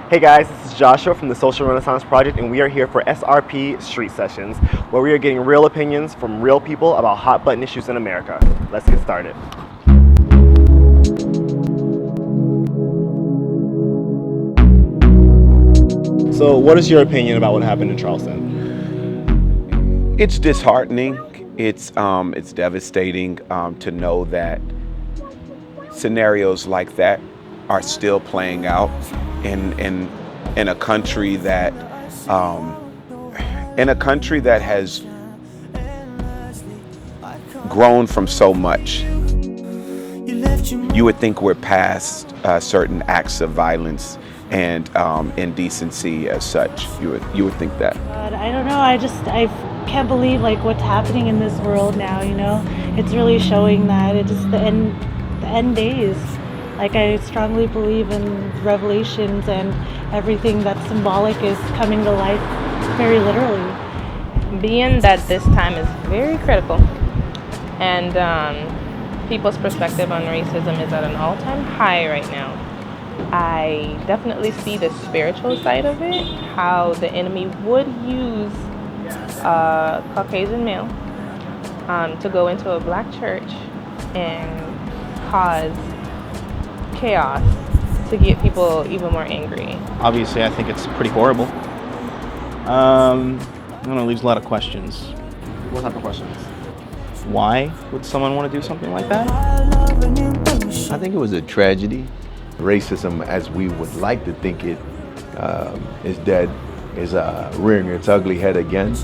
Hey guys, this is Joshua from the Social Renaissance Project, and we are here for SRP Street Sessions, where we are getting real opinions from real people about hot button issues in America. Let's get started. So, what is your opinion about what happened in Charleston? It's disheartening. It's devastating to know that scenarios like that are still playing out in a country that has grown from so much. You would think we're past certain acts of violence and indecency as such. You would think that. God, I don't know. I can't believe what's happening in this world now. It's really showing that it's just the end days. I strongly believe in revelations, and everything that's symbolic is coming to life very literally. Being that this time is very critical, and people's perspective on racism is at an all-time high right now, I definitely see the spiritual side of it, how the enemy would use a Caucasian male to go into a black church and cause chaos to get people even more angry. Obviously, I think it's pretty horrible. I don't know, it leaves a lot of questions. What type of questions? Why would someone want to do something like that? I think it was a tragedy. Racism, as we would like to think it is dead, is rearing its ugly head again.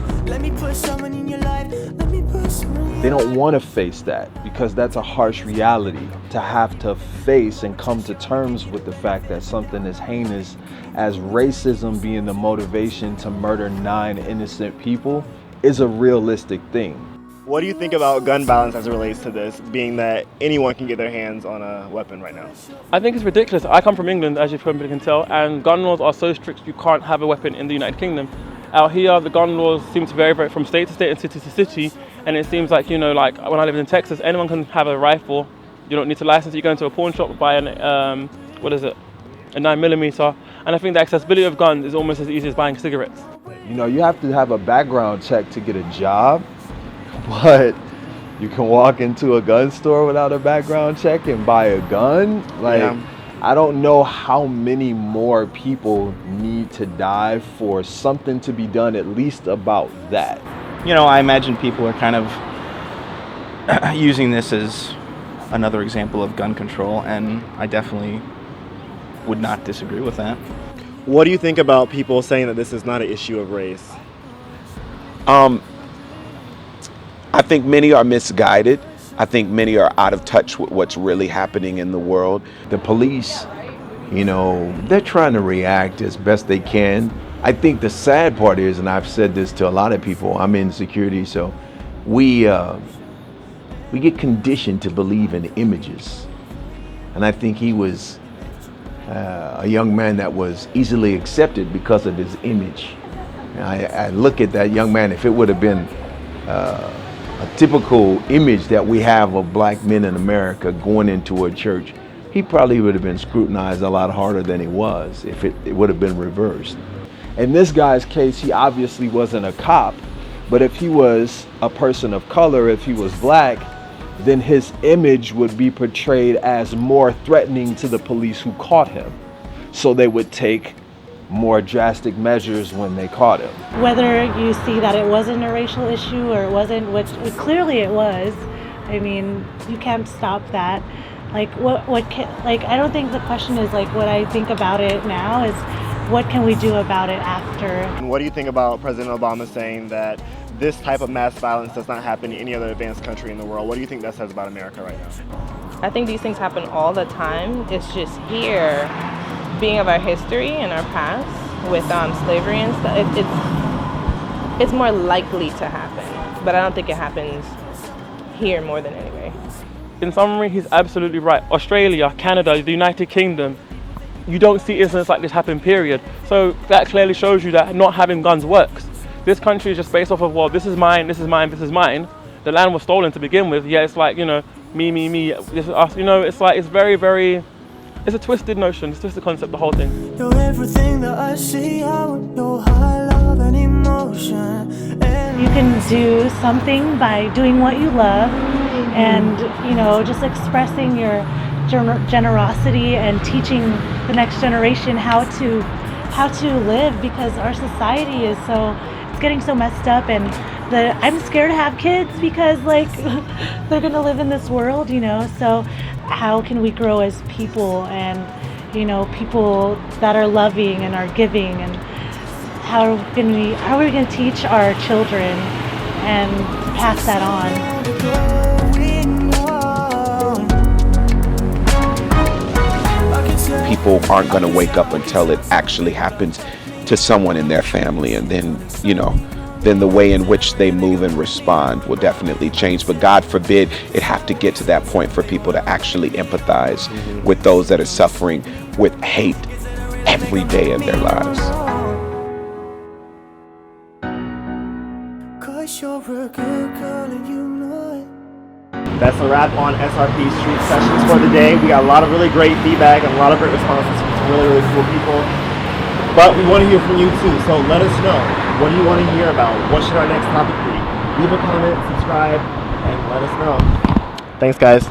They don't want to face that because that's a harsh reality, to have to face and come to terms with the fact that something as heinous as racism being the motivation to murder 9 innocent people is a realistic thing. What do you think about gun violence as it relates to this, being that anyone can get their hands on a weapon right now? I think it's ridiculous. I come from England, as you probably can tell, and gun laws are so strict you can't have a weapon in the United Kingdom. Out here, the gun laws seem to vary from state to state and city to city, and it seems like, when I lived in Texas, anyone can have a rifle. You don't need to license it. You go into a pawn shop, buy a 9mm, and I think the accessibility of guns is almost as easy as buying cigarettes. You have to have a background check to get a job, but you can walk into a gun store without a background check and buy a gun. I don't know how many more people need to die for something to be done at least about that. I imagine people are kind of using this as another example of gun control, and I definitely would not disagree with that. What do you think about people saying that this is not an issue of race? I think many are misguided. I think many are out of touch with what's really happening in the world. The police, they're trying to react as best they can. I think the sad part is, and I've said this to a lot of people, I'm in security, so we get conditioned to believe in images. And I think he was a young man that was easily accepted because of his image. I look at that young man, if it would have been a typical image that we have of black men in America going into a church, he probably would have been scrutinized a lot harder than he was if it would have been reversed. In this guy's case, he obviously wasn't a cop, but if he was a person of color, if he was black, then his image would be portrayed as more threatening to the police who caught him. So they would take more drastic measures when they caught him. Whether you see that it wasn't a racial issue or it wasn't, which clearly it was, you can't stop that. I don't think the question is what I think about it now is what can we do about it after. And what do you think about President Obama saying that this type of mass violence does not happen in any other advanced country in the world? What do you think that says about America right now? I think these things happen all the time. It's just here, being of our history and our past with slavery and stuff, it's more likely to happen, but I don't think it happens here more than anywhere. In summary, he's absolutely right. Australia, Canada, the United Kingdom, you don't see incidents like this happen, period. So that clearly shows you that not having guns works. This country is just based off of, well, this is mine, this is mine, this is mine. The land was stolen to begin with. Yeah, it's me. This is us. It's very, very it's a twisted notion, it's a twisted concept, the whole thing. You're everything that I see, I want your high love and emotion. You can do something by doing what you love and, you know, just expressing your generosity and teaching the next generation how to live, because our society is it's getting so messed up, and I'm scared to have kids because like they're gonna live in this world, you know. So how can we grow as people, and you know, people that are loving and are giving, and how are we gonna teach our children and pass that on? People aren't going to wake up until it actually happens to someone in their family, and then, you know, then the way in which they move and respond will definitely change. But God forbid it have to get to that point for people to actually empathize with those that are suffering with hate every day of their lives. That's a wrap on SRP Street Sessions for the day. We got a lot of really great feedback and a lot of great responses from some really, really cool people. But we want to hear from you too, so let us know. What do you want to hear about? What should our next topic be? Leave a comment, subscribe, and let us know. Thanks, guys.